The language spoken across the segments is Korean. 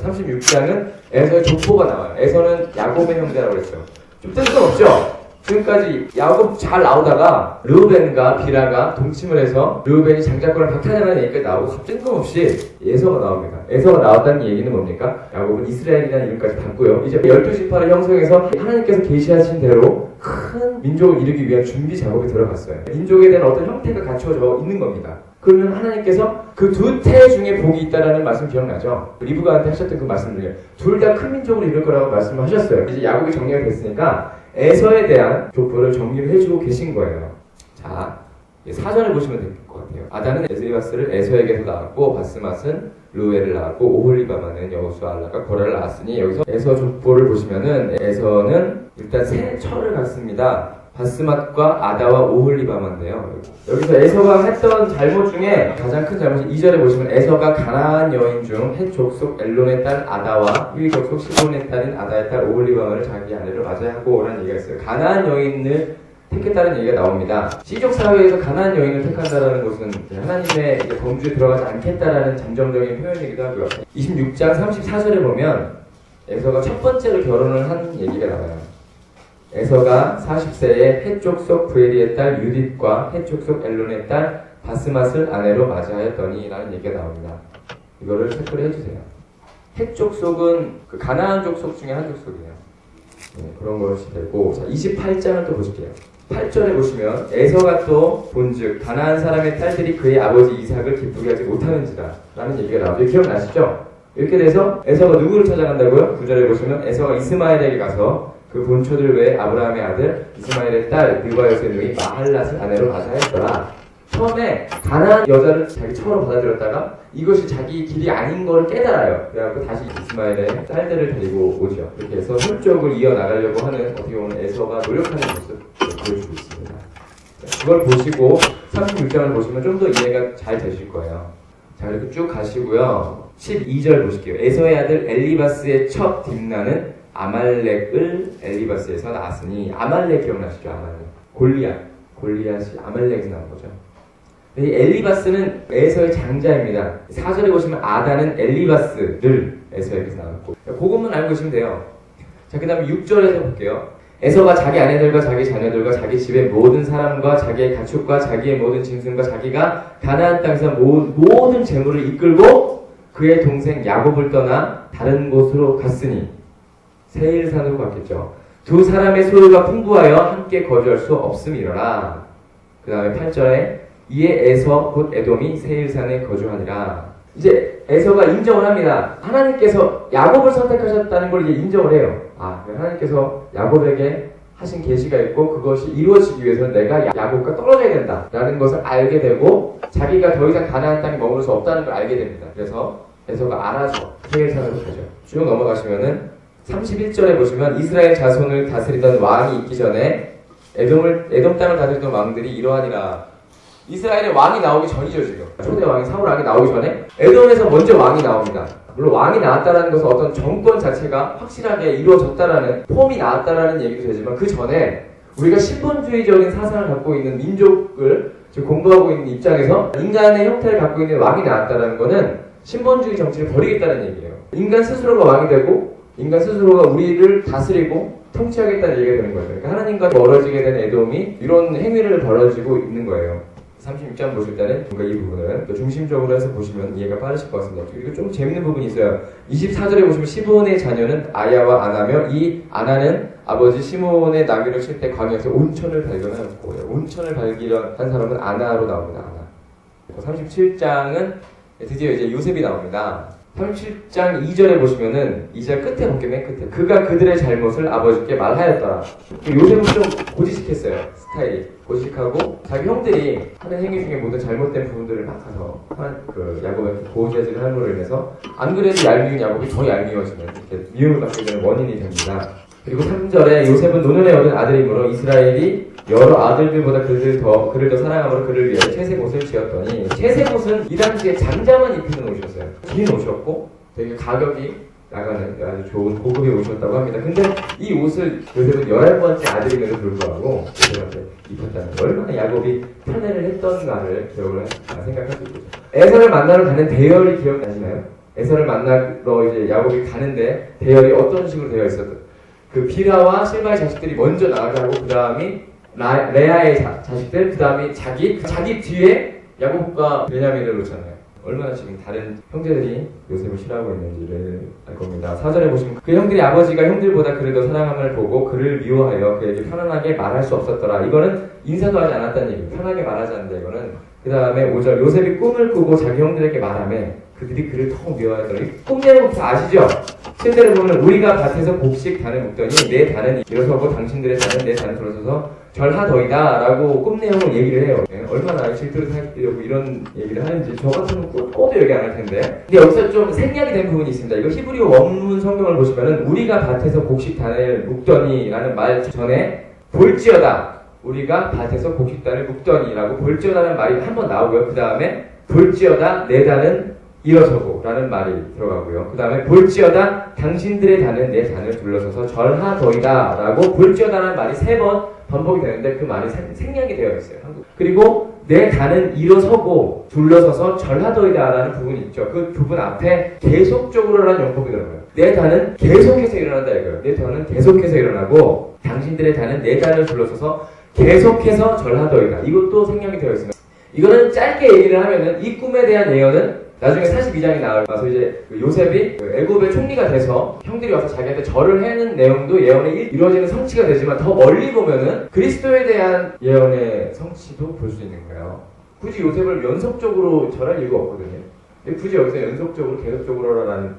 36장은 에서의 족보가 나와요. 에서는 야곱의 형제라고 했어요. 좀 뜬금없죠? 지금까지 야곱 잘 나오다가 르우벤과 비라가 동침을 해서 르우벤이 장자권을 박탈하는 얘기가 나오고 갑자기 뜬금없이 에서가 나옵니다. 에서가 나왔다는 얘기는 뭡니까? 야곱은 이스라엘이라는 이름까지 받고요. 이제 12지파를 형성해서 하나님께서 계시하신 대로 큰 민족을 이루기 위한 준비 작업이 들어갔어요. 민족에 대한 어떤 형태가 갖춰져 있는 겁니다. 그러면 하나님께서 그 두 태 중에 복이 있다라는 말씀 기억나죠? 리브가한테 하셨던 그 말씀 중에 둘 다 큰 민족으로 이룰 거라고 말씀을 하셨어요. 이제 야곱이 정리가 됐으니까 에서에 대한 족보를 정리를 해주고 계신 거예요. 자, 사전을 보시면 될 것 같아요. 아단은 에스리바스를 에서에게서 낳았고 바스맛은 루엘을 낳았고 오홀리바마는 여호수아 알라가 고라를 낳았으니 여기서 에서 족보를 보시면은 에서는 일단 세 철을 갖습니다. 바스맛과 아다와 오홀리바마인데요. 여기서 에서가 했던 잘못 중에 가장 큰 잘못이 2절에 보시면 에서가 가나안 여인 중 헷 족속 엘론의 딸 아다와 힐 족속 시몬의 딸인 아다의 딸 오홀리바마를 자기 아내로 맞이하고 라는 얘기가 있어요. 가나안 여인을 택했다는 얘기가 나옵니다. 시족 사회에서 가나안 여인을 택한다라는 것은 하나님의 범주에 들어가지 않겠다라는 잠정적인 표현이기도 하고요. 26장 34절에 보면 에서가 첫 번째로 결혼을 한 얘기가 나와요. 에서가 40세에 헷 족속 브에리의 딸 유딧과 헷 족속 엘론의 딸 바스맛을 아내로 맞이하였더니 라는 얘기가 나옵니다. 이거를 체크를 해주세요. 헷 족속은 그 가나안 족속 중에 한 족속이에요. 네, 그런 것이 되고, 자 28장을 또 보실게요. 8절에 보시면 에서가 또 본즉 가나안 사람의 딸들이 그의 아버지 이삭을 기쁘게 하지 못하는지라 라는 얘기가 나오죠. 기억나시죠? 이렇게 돼서 에서가 누구를 찾아간다고요? 9절에 보시면 에서가 이스마엘에게 가서 그 본초들 외에 아브라함의 아들 이스마엘의 딸 느바요스의 누이 마할랏을 아내로 맞이하였더라. 처음에 가나안 여자를 자기 처로 받아들였다가 이것이 자기 길이 아닌 걸 깨달아요. 그래갖고 다시 이스마엘의 딸들을 데리고 오죠. 이렇게 해서 혈족을 이어나가려고 하는 어떻게 보면 에서가 노력하는 모습 보여주고 있습니다. 그걸 보시고 36장을 보시면 좀 더 이해가 잘 되실 거예요. 자, 이렇게 쭉 가시고요. 12절 보실게요. 에서의 아들 엘리바스의 첫 딥나는 아말렉을 엘리바스에서 낳았으니 아말렉 기억나시죠? 아말렉. 골리앗이 아말렉에서 나온 거죠. 이 엘리바스는 에서의 장자입니다. 4절에 보시면 아다는 엘리바스를 에서에게서 나왔고 그것만 알고 계시면 돼요. 자, 그 다음에 6절에서 볼게요. 에서가 자기 아내들과 자기 자녀들과 자기 집의 모든 사람과 자기의 가축과 자기의 모든 짐승과 자기가 가나안 땅에서 모든 재물을 이끌고 그의 동생 야곱을 떠나 다른 곳으로 갔으니 세일산으로 갔겠죠. 두 사람의 소유가 풍부하여 함께 거주할 수 없음이러라. 그 다음에 8절에 이에 에서 곧 에돔이 세일산에 거주하니라. 이제 에서가 인정을 합니다. 하나님께서 야곱을 선택하셨다는 걸 이제 인정을 해요. 하나님께서 야곱에게 하신 계시가 있고 그것이 이루어지기 위해서는 내가 야곱과 떨어져야 된다라는 것을 알게 되고 자기가 더 이상 가나안 땅에 머물 수 없다는 걸 알게 됩니다. 그래서 에서가 알아서 세일산으로 가죠. 쭉 넘어가시면은 31절에 보시면 이스라엘 자손을 다스리던 왕이 있기 전에 에돔 땅을 다스리던 왕들이 이러하니라. 이스라엘의 왕이 나오기 전이죠. 지금 초대 왕이 사울 왕이 나오기 전에 에돔에서 먼저 왕이 나옵니다. 물론 왕이 나왔다는 것은 어떤 정권 자체가 확실하게 이루어졌다라는 폼이 나왔다라는 얘기도 되지만 그 전에 우리가 신본주의적인 사상을 갖고 있는 민족을 지금 공부하고 있는 입장에서 인간의 형태를 갖고 있는 왕이 나왔다라는 것은 신본주의 정치를 버리겠다는 얘기예요. 인간 스스로가 왕이 되고 인간 스스로가 우리를 다스리고 통치하겠다는 얘기가 되는 거예요. 그러니까 하나님과 멀어지게 된 에돔이 이런 행위를 벌어지고 있는 거예요. 36장 보실 때는 뭔가 이 부분을 또 중심적으로 해서 보시면 이해가 빠르실 것 같습니다. 그리고 좀 재밌는 부분이 있어요. 24절에 보시면 시몬의 자녀는 아야와 아나며 이 아나는 아버지 시몬의 나귀를 칠 때 광야에서 온천을 발견하였고 온천을 발견한 사람은 아나로 나옵니다. 아나. 37장은 드디어 이제 요셉이 나옵니다. 37장 2절에 보시면은 2절 끝에 볼게요. 맨 끝에 그가 그들의 잘못을 아버지께 말하였더라. 요셉은 좀 고지식했어요. 스타일이 고지식하고 자기 형들이 하는 행위 중에 모든 잘못된 부분들을 막 가서 그 야곱에게 고지하지를 함으로 인해서 안 그래도 얄미운 야곱이 더 얄미워지는 이렇게 미움을 받게 되는 원인이 됩니다. 그리고 3절에 요셉은 노년에 얻은 아들이므로 이스라엘이 여러 아들들보다 그를 더 사랑함으로 그를 위해 채색 옷을 지었더니 채색 옷은 이 당시에 장자만 입히는 옷이었어요. 긴 옷이었고 되게 가격이 나가는 아주 좋은 고급의 옷이었다고 합니다. 근데 이 옷을 요셉은 11번째 아들임에도 불구하고 요셉한테 입혔다는 걸 얼마나 야곱이 편애를 했던가를 기억을 생각할 수 있죠. 에서를 만나러 가는 대열이 기억나시나요? 에서를 만나러 이제 야곱이 가는데 대열이 어떤 식으로 되어 있었던 그 비라와 실바의 자식들이 먼저 나가게 하고 그 다음이 레아의 자식들 그 다음이 자기 뒤에 야곱과 베냐민을 놓잖아요. 얼마나 지금 다른 형제들이 요셉을 싫어하고 있는지를 알 겁니다. 4절에 보시면 그 형들이 아버지가 형들보다 그를 더 사랑함을 보고 그를 미워하여 그에게 편안하게 말할 수 없었더라. 이거는 인사도 하지 않았다는 얘기예요. 편하게 말하지 않는다 이거는. 그 다음에 5절 요셉이 꿈을 꾸고 자기 형들에게 말하며 그들이 그를 더욱 미워하더라. 꿈 내용 다 아시죠? 7절에 보면 우리가 밭에서 곡식 단을 묶더니 내 단은 일어서고 당신들의 단은 내 단을 들어서서 절하더이다 라고 꿈 내용을 얘기를 해요. 얼마나 질투를 살리려고 이런 얘기를 하는지 저 같으면 꼬도 얘기 안 할 텐데. 근데 여기서 좀 생략이 된 부분이 있습니다. 이거 히브리어 원문 성경을 보시면은 우리가 밭에서 곡식 단을 묶더니 라는 말 전에 볼지어다 우리가 밭에서 곡식 단을 묶더니 라고 볼지어다는 말이 한 번 나오고요. 그 다음에 볼지어다 내 단은 일어서고 라는 말이 들어가고요. 그 다음에 볼지어다 당신들의 단은 내 단을 둘러서서 절하더이다 라고 볼지어다라는 말이 3번 반복이 되는데 그 말이 생략이 되어 있어요. 그리고 내 단은 일어서고 둘러서서 절하더이다 라는 부분이 있죠. 그 부분 앞에 계속적으로라는 용법이 들어가요. 내 단은 계속해서 일어난다 이거예요. 내 단은 계속해서 일어나고 당신들의 단은 내 단을 둘러서서 계속해서 절하더이다. 이것도 생략이 되어 있습니다. 이거는 짧게 얘기를 하면은 이 꿈에 대한 예언은 나중에 42장이 나와서 이제 요셉이 애굽의 총리가 돼서 형들이 와서 자기한테 절을 하는 내용도 예언이 이루어지는 성취가 되지만 더 멀리 보면은 그리스도에 대한 예언의 성취도 볼 수 있는 거예요. 굳이 요셉을 연속적으로 절할 이유가 없거든요. 근데 굳이 여기서 연속적으로 계속적으로라는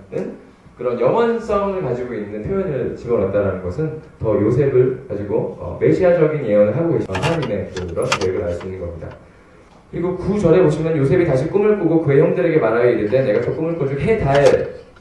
그런 영원성을 가지고 있는 표현을 집어넣었다는 것은 더 요셉을 가지고 메시아적인 예언을 하고 계신 하나님의 그런 계획을 알 수 있는 겁니다. 그리고 9절에 보시면 요셉이 다시 꿈을 꾸고 그의 형들에게 말하여 이르되 내가 저 꿈을 꾼 중 해, 달,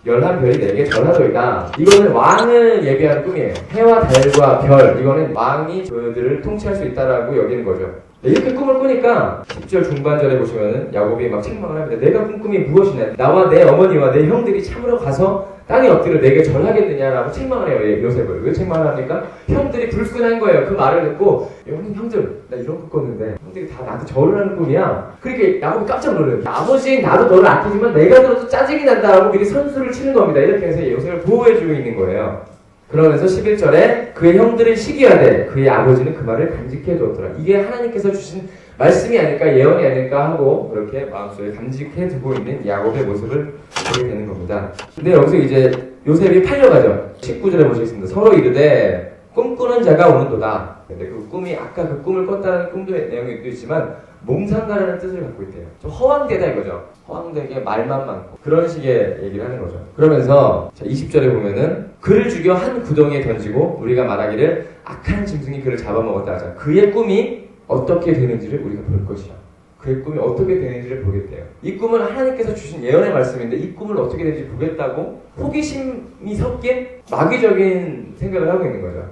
11별이 내게 절하더이다. 이거는 왕을 얘기하는 꿈이에요. 해와 달과 별, 이거는 왕이 그들을 통치할 수 있다라고 여기는 거죠. 이렇게 꿈을 꾸니까 10절 중반절에 보시면은 야곱이 막 책망을 합니다. 내가 꾼 꿈이 무엇이냐? 나와 내 어머니와 내 형들이 참으러 가서 땅에 엎드려 내게 절하겠느냐라고 책망을 해요. 요셉을. 왜 책망을 합니까? 형들이 불끈한 거예요. 그 말을 듣고 형들 나 이런 꿈 꿨는데 형들이 다 나한테 절을 하는 꿈이야. 그러니까 야곱이 깜짝 놀라요. 아버지 나도 너를 아끼지만 내가 들어도 짜증이 난다라고 미리 선수를 치는 겁니다. 이렇게 해서 요셉을 보호해주고 있는 거예요. 그러면서 11절에 그의 형들을 시기하되 그의 아버지는 그 말을 간직해 두었더라. 이게 하나님께서 주신 말씀이 아닐까 예언이 아닐까 하고 그렇게 마음속에 간직해 두고 있는 야곱의 모습을 보게 되는 겁니다. 근데 여기서 이제 요셉이 팔려가죠. 19절에 보시겠습니다. 서로 이르되 꿈꾸는 자가 오는도다. 근데 그 꿈이 아까 그 꿈을 꿨다는 꿈도 내용이 있지만 몽상가라는 뜻을 갖고 있대요. 좀 허황되다 이거죠. 허황되게 말만 많고 그런 식의 얘기를 하는 거죠. 그러면서 20절에 보면은 그를 죽여 한 구덩이에 던지고 우리가 말하기를 악한 짐승이 그를 잡아먹었다 하자. 그의 꿈이 어떻게 되는지를 우리가 볼 것이야. 그의 꿈이 어떻게 되는지를 보겠대요. 이 꿈은 하나님께서 주신 예언의 말씀인데 이 꿈을 어떻게 되는지 보겠다고 호기심이 섞인 마귀적인 생각을 하고 있는 거죠.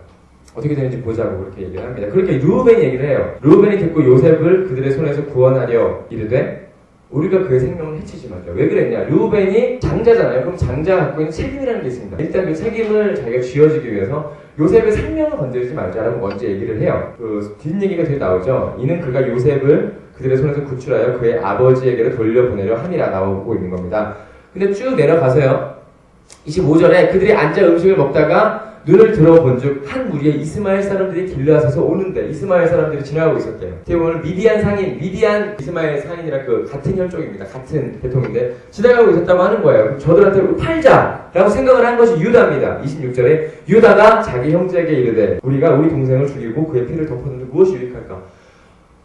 어떻게 되는지 보자고 그렇게 얘기를 합니다. 그렇게 르우벤이 얘기를 해요. 르우벤이 듣고 요셉을 그들의 손에서 구원하려 이르되 우리가 그의 생명을 해치지 말자. 왜 그랬냐? 르우벤이 장자잖아요. 그럼 장자가 갖고 있는 책임이라는 게 있습니다. 일단 그 책임을 자기가 쥐어주기 위해서 요셉의 생명을 건드리지 말자라고 먼저 얘기를 해요. 그 뒷얘기가 뒤에 나오죠. 이는 그가 요셉을 그들의 손에서 구출하여 그의 아버지에게로 돌려보내려 함이라 나오고 있는 겁니다. 근데 쭉 내려가서요. 25절에 그들이 앉아 음식을 먹다가 눈을 들어본즉 한 무리의 이스마엘 사람들이 길르앗에서 오는데 이스마엘 사람들이 지나가고 있었대요. 어떻게 보면 미디안 상인, 미디안 이스마엘 상인이랑 그 같은 혈족입니다. 같은 계통인데 지나가고 있었다고 하는 거예요. 저들한테 팔자라고 생각을 한 것이 유다입니다. 26절에 유다가 자기 형제에게 이르되 우리가 우리 동생을 죽이고 그의 피를 덮었는데 무엇이 유익할까?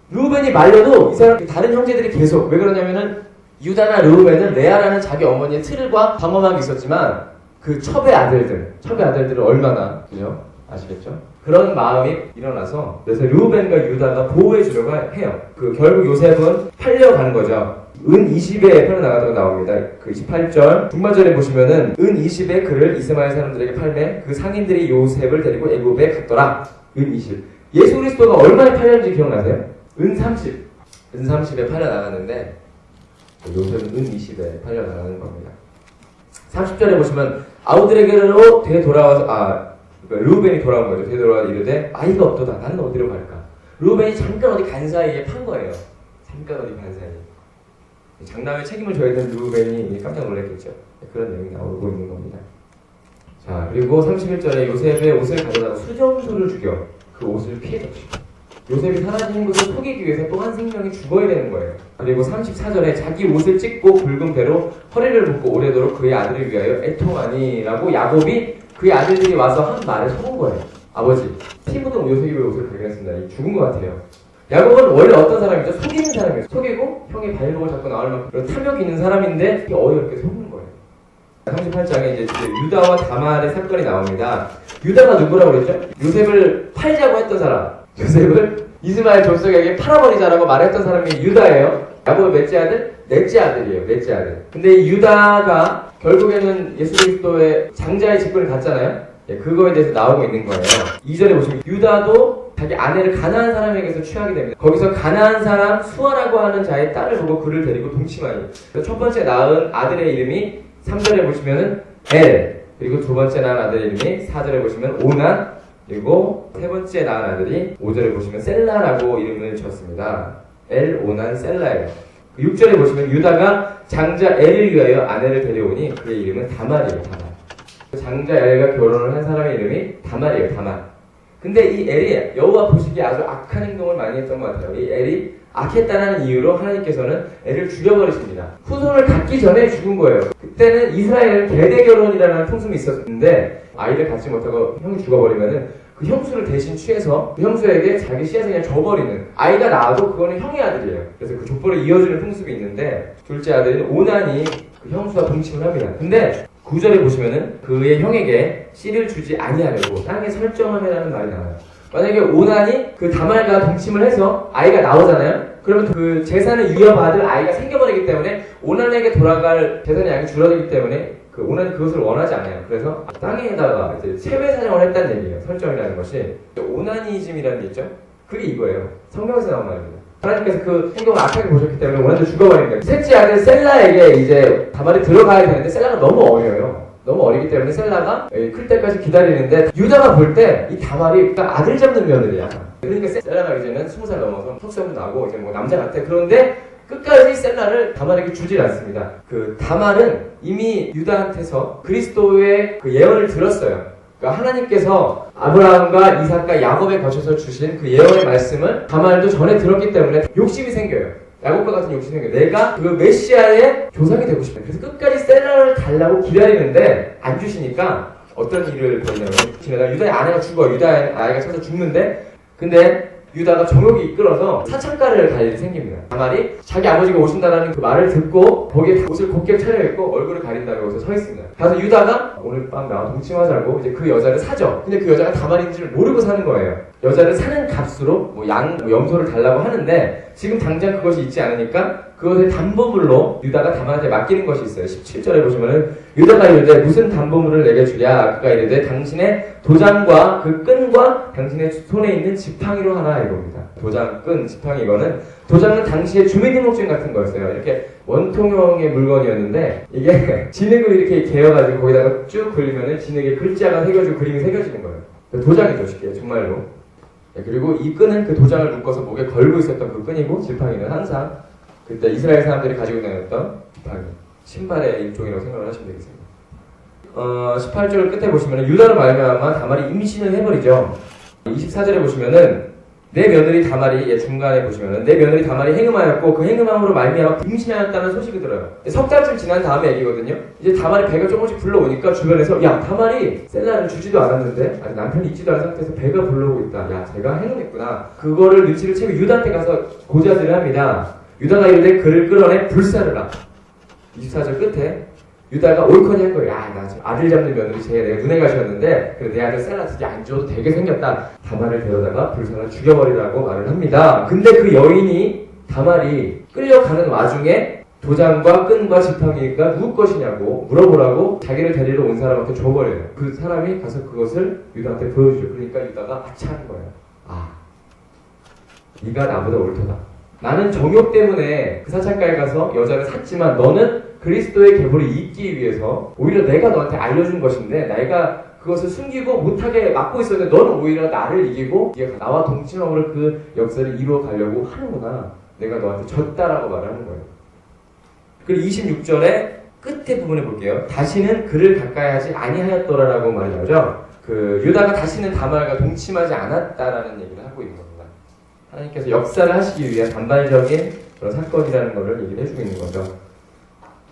르우벤이 말려도 이 사람 다른 형제들이 계속 왜 그러냐면은 유다나 르우벤은 레아라는 자기 어머니의 틀과 방어막이 있었지만 그 첩의 아들들은 얼마나 그죠? 아시겠죠? 그런 마음이 일어나서 그래서 르우벤과 유다가 보호해 주려고 해요. 그 결국 요셉은 팔려가는 거죠. 은 20에 팔려나가다가 나옵니다. 그 28절 중반절에 보시면은 은 20에 그를 이스마엘 사람들에게 팔매 그 상인들이 요셉을 데리고 애굽에 갔더라. 은 20. 예수 그리스도가 얼마에 팔렸는지 기억나세요? 은 30. 은 30에 팔려나갔는데 요셉은 은 20에 팔려나가는 겁니다. 30절에 보시면 아우들에게로 되돌아와서 르우벤이 돌아온 거죠. 되돌아와 이르되 아이가 없도다. 나는 어디로 갈까? 르우벤이 잠깐 어디 간 사이에 판 거예요. 잠깐 어디 간 사이에. 장남의 책임을 져야 되는 르우벤이 깜짝 놀랐겠죠. 그런 내용이 나오고 있는 겁니다. 자, 그리고 31절에 요셉의 옷을 가져다가 수정소를 죽여 그 옷을 피해줬죠. 요셉이 사라지는 것을 속이기 위해서 또 한 생명이 죽어야 되는 거예요. 그리고 34절에 자기 옷을 찢고 붉은 배로 허리를 묶고 오래도록 그의 아들을 위하여 애통하니라고 야곱이 그의 아들들이 와서 한 말에 속은 거예요. 아버지, 피 묻은 요셉이 왜 옷을 발견했습니다. 죽은 것 같아요. 야곱은 원래 어떤 사람이죠? 속이는 사람이에요. 속이고 형의 발목을 잡고 나올 만큼 탐욕이 있는 사람인데 어이없게 속는 거예요. 38장에 이제 유다와 다말의 사건이 나옵니다. 유다가 누구라고 그랬죠? 요셉을 팔자고 했던 사람. 요셉을 이스마엘 족속에게 팔아버리자라고 말했던 사람이 유다예요. 야곱의 몇째 아들? 넷째 아들이에요. 넷째 아들. 근데 이 유다가 결국에는 예수 그리스도의 장자의 직분을 갖잖아요. 그거에 대해서 나오고 있는 거예요. 2절에 보시면 유다도 자기 아내를 가나안 사람에게서 취하게 됩니다. 거기서 가나안 사람 수아라고 하는 자의 딸을 보고 그를 데리고 동침하니. 첫 번째 낳은 아들의 이름이 3절에 보시면은 엘, 그리고 두 번째 낳은 아들의 이름이 4절에 보시면 오난, 그리고 세 번째 낳은 아들이 5절에 보시면 셀라라고 이름을 지었습니다. 엘, 오난, 셀라예요. 6절에 보시면 유다가 장자 엘을 위하여 아내를 데려오니 그의 이름은 다말이에요. 다말. 장자 엘과 결혼을 한 사람의 이름이 다말이에요. 다말. 근데 이 엘이 여호와 보시기에 아주 악한 행동을 많이 했던 것 같아요. 이 엘이 악했다는 이유로 하나님께서는 엘을 죽여버리십니다. 후손을 갖기 전에 죽은 거예요. 그때는 이스라엘 대대 결혼이라는 풍습이 있었는데 아이를 갖지 못하고 형이 죽어버리면은 그 형수를 대신 취해서 그 형수에게 자기 씨앗을 그냥 줘버리는, 아이가 낳아도 그거는 형의 아들이에요. 그래서 그 족보를 이어주는 풍습이 있는데 둘째 아들인 오난이 그 형수와 동침을 합니다. 근데 9절에 보시면은 그의 형에게 씨를 주지 아니하려고 땅에 설정하며라는 말이 나와요. 만약에 오난이 그 다말과 동침을 해서 아이가 나오잖아요. 그러면 그 재산을 이어받을 아이가 생겨버리기 때문에 오난에게 돌아갈 재산의 양이 줄어들기 때문에 그 오난이 그것을 원하지 않아요. 그래서 땅에다가 이제 세외 사정을 했다는 얘기예요. 설정이라는 것이 오나니즘이라는 게 있죠. 그게 이거예요. 성경에서 나온 말입니다. 하나님께서 그 행동을 악하게 보셨기 때문에 오난도 죽어버립니다. 셋째 아들 셀라에게 이제 다말이 들어가야 되는데 셀라가 너무 어려요. 너무 어리기 때문에 셀라가 클 때까지 기다리는데 유다가 볼 때 이 다말이 아들 잡는 며느리야. 그러니까 셀라가 이제는 20살 넘어서 석수도 나고 이제 뭐 남자 같아. 그런데 끝까지 셀라를 다말에게 주질 않습니다. 그 다말은 이미 유다한테서 그리스도의 그 예언을 들었어요. 그러니까 하나님께서 아브라함과 이삭과 야곱에 거쳐서 주신 그 예언의 말씀을 다말도 전에 들었기 때문에 욕심이 생겨요. 야곱과 같은 욕심이 생겨요. 내가 그 메시아의 조상이 되고 싶다. 그래서 끝까지 셀라를 달라고 기다리는데 안 주시니까 어떤 일을 벌이냐면 지내다가 유다의 아내가 죽어. 유다의 아이가 쳐서 죽는데 근데 유다가 정욕이 이끌어서 사창가를 갈 일이 생깁니다. 다말이 자기 아버지가 오신다라는 그 말을 듣고 거기에 옷을 곱게 차려입고 얼굴을 가린다고 여기서 서 있습니다. 가서 유다가 오늘 밤 나와 동침하자고 이제 그 여자를 사죠. 근데 그 여자가 다말인지를 모르고 사는 거예요. 여자를 사는 값으로 뭐 양, 염소를 달라고 하는데 지금 당장 그것이 있지 않으니까 그것의 담보물로 유다가 다말한테 맡기는 것이 있어요. 17절에 보시면은 유다가 이르되 무슨 담보물을 내게 주랴? 그가 이르되 당신의 도장과 그 끈과 당신의 손에 있는 지팡이로 하나 이겁니다. 도장, 끈, 지팡이 이거는 도장은 당시의 주민등록증 같은 거였어요. 이렇게 원통형의 물건이었는데 이게 진흙을 이렇게 개어가지고 거기다가 쭉 그리면은 진흙에 글자가 새겨지고 그림이 새겨지는 거예요. 도장이죠, 쉽게 정말로. 그리고 이 끈은 그 도장을 묶어서 목에 걸고 있었던 그 끈이고 지팡이는 항상 그때 이스라엘 사람들이 가지고 다녔던 지팡이, 신발의 일종이라고 생각을 하시면 되겠습니다. 18절 끝에 보시면 유다로 말미암아 다말이 임신을 해버리죠. 24절에 보시면은 내 며느리 다말이 중간에 보시면은 내 며느리 다말이 행음하였고 그 행음함으로 말미암아 임신하였다는 소식이 들어요. 석 달쯤 지난 다음에 얘기거든요. 이제 다말이 배가 조금씩 불러오니까 주변에서 야 다말이 셀라를 주지도 않았는데 아직 남편이 있지도 않은 상태에서 배가 불러오고 있다. 야 제가 행음했구나. 그거를 눈치를 채고 유다한테 가서 고자질을 합니다. 유다가 이르되 그를 끌어내 불사르라. 24절 끝에 유다가 옳거니 한 거예요. 야, 나 아들 잡는 며느리 쟤 내가 눈에 가셨는데 그래 내 아들 셀라 진짜 안 줘도 되게 생겼다. 다말을 데려다가 불사를 죽여버리라고 말을 합니다. 근데 그 여인이 다말이 끌려가는 와중에 도장과 끈과 지팡이가 누구 것이냐고 물어보라고 자기를 데리러 온 사람한테 줘버려요. 그 사람이 가서 그것을 유다한테 보여주죠. 그러니까 유다가 아차하는 거예요. 아, 네가 나보다 옳도다. 나는 정욕 때문에 그 사창가에 가서 여자를 샀지만 너는 그리스도의 계보를 잇기 위해서 오히려 내가 너한테 알려준 것인데 내가 그것을 숨기고 못하게 막고 있었는데 너는 오히려 나를 이기고 네가 나와 동침함으로 그 역사를 이루어 가려고 하는구나. 내가 너한테 졌다라고 말을 하는 거예요. 그리고 26절에 끝에 부분에 볼게요. 다시는 그를 가까이 하지 아니하였더라라고 말이 나오죠. 그 유다가 다시는 다말과 동침하지 않았다라는 얘기를 하고 있는 겁니다. 하나님께서 역사를 하시기 위한 단발적인 그런 사건이라는 것을 얘기를 해주고 있는 거죠.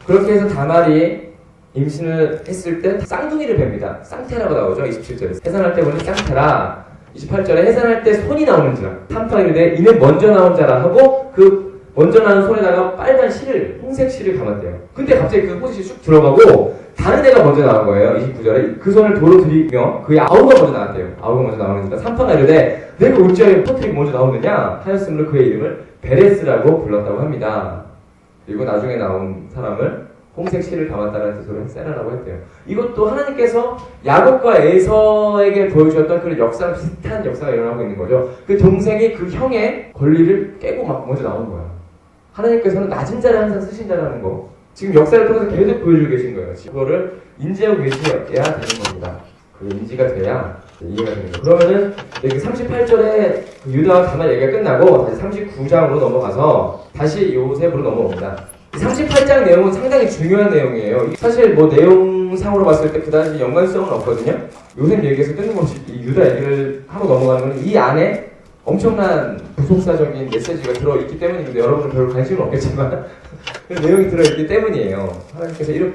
그렇게 해서 다말이 임신을 했을 때 쌍둥이를 뵙니다. 쌍태라고 나오죠. 27절에 해산할 때 보니 쌍태라. 28절에 해산할 때 손이 나오는지라. 탐토가 이르되 이는 먼저 나온 자라 하고 그 먼저 나온 손에다가 빨간 실을 홍색 실을 감았대요. 근데 갑자기 그 호식이 쑥 들어가고 다른 애가 먼저 나온 거예요. 29절에 그 손을 도로 들이며 그의 아우가 먼저 나왔대요. 아우가 먼저 나오니까 삼파가 이르되 내가 어찌하여 퍼트릭 먼저 나오느냐 하였으므로 그의 이름을 베레스라고 불렀다고 합니다. 그리고 나중에 나온 사람을 홍색 실을 감았다는 뜻으로 세라라고 했대요. 이것도 하나님께서 야곱과 에서에게 보여주었던 그런 역사랑 비슷한 역사가 일어나고 있는 거죠. 그 동생이 그 형의 권리를 깨고 막 먼저 나오는 거야. 하나님께서는 낮은 자를 항상 쓰신다는 거. 지금 역사를 통해서 계속 보여주고 계신 거예요. 그거를 인지하고 계셔야 되는 겁니다. 그 인지가 돼야 이해가 되는 거예요. 그러면은 여기 38절에 유다와 다말 얘기가 끝나고 다시 39장으로 넘어가서 다시 요셉으로 넘어옵니다. 38장 내용은 상당히 중요한 내용이에요. 사실 뭐 내용상으로 봤을 때 그다지 연관성은 없거든요. 요셉 얘기에서 뜬금없이 이 유다 얘기를 하고 넘어가는 건 이 안에 엄청난 부속사적인 메시지가 들어있기 때문인데 여러분은 별로 관심은 없겠지만 내용이 들어있기 때문이에요. 하나님께서 이런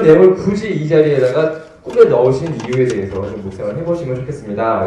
내용을 굳이 이 자리에다가 꾸며 넣으신 이유에 대해서 좀 묵상을 해보시면 좋겠습니다.